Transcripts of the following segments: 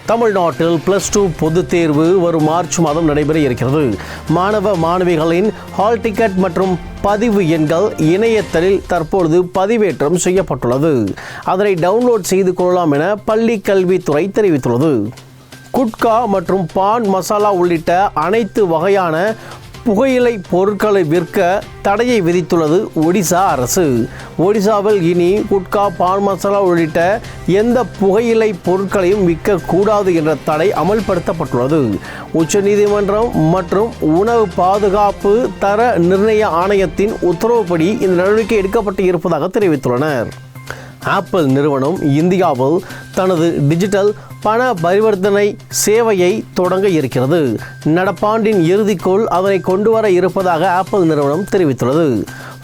தமிழ்நாட்டில் +2 பொதுத் தேர்வு வரும் மார்ச் மாதம் நடைபெற இருக்கிறது. மாணவ மாணவிகளின் ஹால் டிக்கெட் மற்றும் பதிவு எண்கள் இணையதளத்தில் தற்பொழுது பதிவேற்றம் செய்யப்பட்டுள்ளது. அதனை டவுன்லோட் செய்து கொள்ளலாம் என பள்ளி கல்வித்துறை தெரிவித்துள்ளது. குட்கா மற்றும் பான் மசாலா உள்ளிட்ட அனைத்து வகையான புகையிலை பொருட்களை விற்க தடையை விதித்துள்ளது ஒடிசா அரசு. ஒடிசாவில் இனி குட்கா, பான் மசாலா உள்ளிட்ட எந்த புகையிலை பொருட்களையும் விற்கக்கூடாது என்ற தடை அமல்படுத்தப்பட்டுள்ளது. உச்சநீதிமன்றம் மற்றும் உணவு பாதுகாப்பு தர நிர்ணய ஆணையத்தின் உத்தரவுப்படி இந்த நடவடிக்கை எடுக்கப்பட்டு இருப்பதாக தெரிவித்துள்ளனர். ஆப்பிள் நிறுவனம் இந்தியாவில் தனது டிஜிட்டல் பண பரிவர்த்தனை சேவையை தொடங்க இருக்கிறது. நடப்பாண்டின் இறுதிக்குள் அதனை கொண்டு வர இருப்பதாக ஆப்பிள் நிறுவனம் தெரிவித்துள்ளது.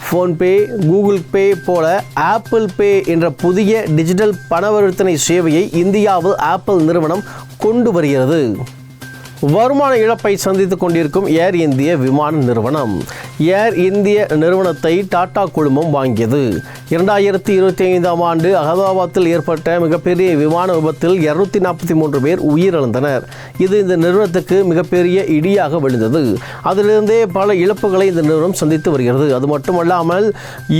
ஃபோன்பே, கூகுள் பே போல ஆப்பிள் பே என்ற புதிய டிஜிட்டல் பண பரிவர்த்தனை சேவையை இந்தியாவில் ஆப்பிள் நிறுவனம் கொண்டு வருகிறது. வருமான இழப்பை சந்தித்துக் கொண்டிருக்கும் ஏர் இந்திய விமான நிறுவனம். ஏர் இந்திய நிறுவனத்தை டாடா குழுமம் வாங்கியது. 2025ஆம் ஆண்டு அகமதாபாத்தில் ஏற்பட்ட மிகப்பெரிய விமான விபத்தில் 243 பேர் உயிரிழந்தனர். இது இந்த நிறுவனத்துக்கு மிகப்பெரிய இடியாக விழுந்தது. அதிலிருந்தே பல இழப்புகளை இந்த நிறுவனம் சந்தித்து வருகிறது. அது மட்டுமல்லாமல்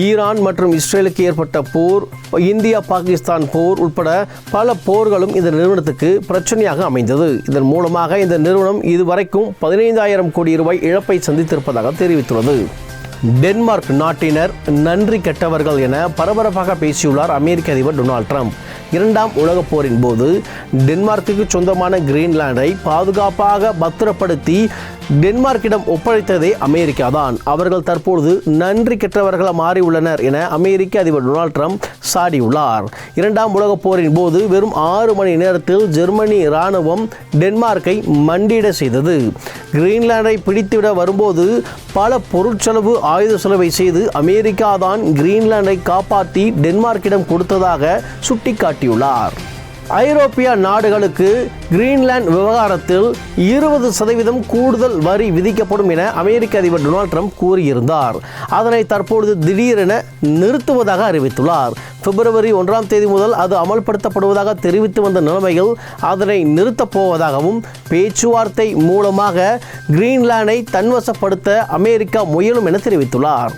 ஈரான் மற்றும் இஸ்ரேலுக்கு ஏற்பட்ட போர், இந்தியா பாகிஸ்தான் போர் உட்பட பல போர்களும் இந்த நிறுவனத்துக்கு பிரச்சனையாக அமைந்தது. இதன் மூலமாக இந்த நிறுவனம் இதுவரைக்கும் 15,000 கோடி ரூபாய் இழப்பை சந்தித்திருப்பதாக தெரிவித்துள்ளது. டென்மார்க் நாட்டினர் நன்றி கெட்டவர்கள் என பரபரப்பாக பேசியுள்ளார் அமெரிக்க அதிபர் டொனால்ட் ட்ரம்ப். 2ஆம் உலகப் போரின் போது டென்மார்க்குக்கு சொந்தமான கிரீன்லாண்டை பாதுகாப்பாக பத்திரப்படுத்தி டென்மார்க்கிடம் ஒப்படைத்ததே அமெரிக்கா தான். அவர்கள் தற்பொழுது நன்றி கெட்டவர்களாக மாறியுள்ளனர் என அமெரிக்க அதிபர் டொனால்ட் ட்ரம்ப் சாடியுள்ளார். 2ஆம் உலகப் போரின் போது வெறும் 6 மணி நேரத்தில் ஜெர்மனி இராணுவம் டென்மார்க்கை மண்டியிட செய்தது. கிரீன்லாண்டை பிடித்துவிட வரும்போது பல பொருட்செலவு, ஆயுத செலவை செய்து அமெரிக்கா தான் கிரீன்லாண்டை காப்பாற்றி டென்மார்க்கிடம் கொடுத்ததாக சுட்டிக்காட்டியுள்ளார். ஐரோப்பிய நாடுகளுக்கு கிரீன்லாந்து விவகாரத்தில் 20% கூடுதல் வரி விதிக்கப்படும் என அமெரிக்க அதிபர் டொனால்ட் ட்ரம்ப் கூறியிருந்தார். அதனை தற்பொழுது திடீரென நிறுத்துவதாக அறிவித்துள்ளார். பிப்ரவரி 1ஆம் தேதி முதல் அது அமல்படுத்தப்படுவதாக தெரிவித்து வந்த நிலைமையில் அதனை நிறுத்தப் போவதாகவும், பேச்சுவார்த்தை மூலமாக கிரீன்லாண்டை தன்வசப்படுத்த அமெரிக்கா முயலும் என தெரிவித்துள்ளார்.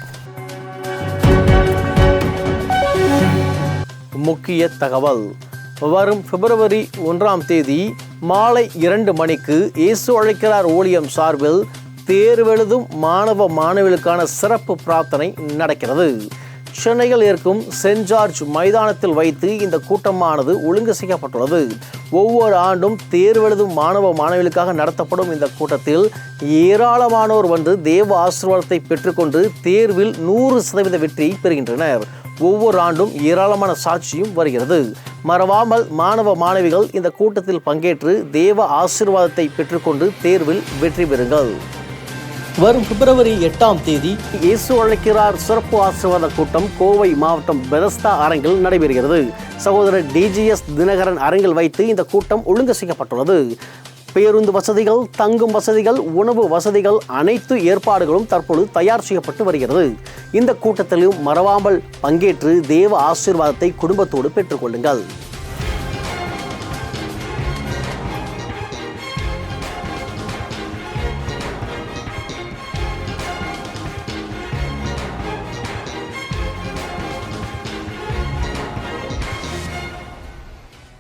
முக்கிய தகவல்: வரும் பிப்ரவரி 1ஆம் தேதி மாலை 2 மணிக்கு இயேசு அழைக்கிறார் ஊழியம் சார்பில் தேர்வெழுதும் மாணவ மாணவிகளுக்கான சிறப்பு பிரார்த்தனை நடக்கிறது. சென்னையில் இருக்கும் சென்ட் ஜார்ஜ் மைதானத்தில் வைத்து இந்த கூட்டமானது ஒழுங்கு செய்யப்பட்டுள்ளது. ஒவ்வொரு ஆண்டும் தேர்வெழுதும் மாணவ மாணவிகளுக்காக நடத்தப்படும் இந்த கூட்டத்தில் ஏராளமானோர் வந்து தேவ ஆசீர்வாதத்தை பெற்றுக்கொண்டு தேர்வில் 100% வெற்றி பெறுகின்றனர். ஒவ்வொரு ஆண்டும் ஏராளமான சாட்சியும் வருகிறது. மறவாமல் மாணவ மாணவிகள் இந்த கூட்டத்தில் பங்கேற்று தேவ ஆசீர்வாதத்தை பெற்றுக்கொண்டு தேர்வில் வெற்றி பெறுங்கள். வரும் பிப்ரவரி 8ஆம் தேதி இயேசு அழைக்கிறார் சிறப்பு ஆசீர்வாத கூட்டம் கோவை மாவட்டம் பெதஸ்தா அரங்கில் நடைபெறுகிறது. சகோதரர் DGS தினகரன் அரங்கில் வைத்து இந்த கூட்டம் ஒழுங்கு செய்யப்பட்டுள்ளது. பேருந்து வசதிகள், தங்கும் வசதிகள், உணவு வசதிகள் அனைத்து ஏற்பாடுகளும் தற்பொழுது தயார் செய்யப்பட்டு வருகிறது. இந்த கூட்டத்திலும் மறவாமல் பங்கேற்று தேவ ஆசீர்வாதத்தை குடும்பத்தோடு பெற்றுக்கொள்ளுங்கள்.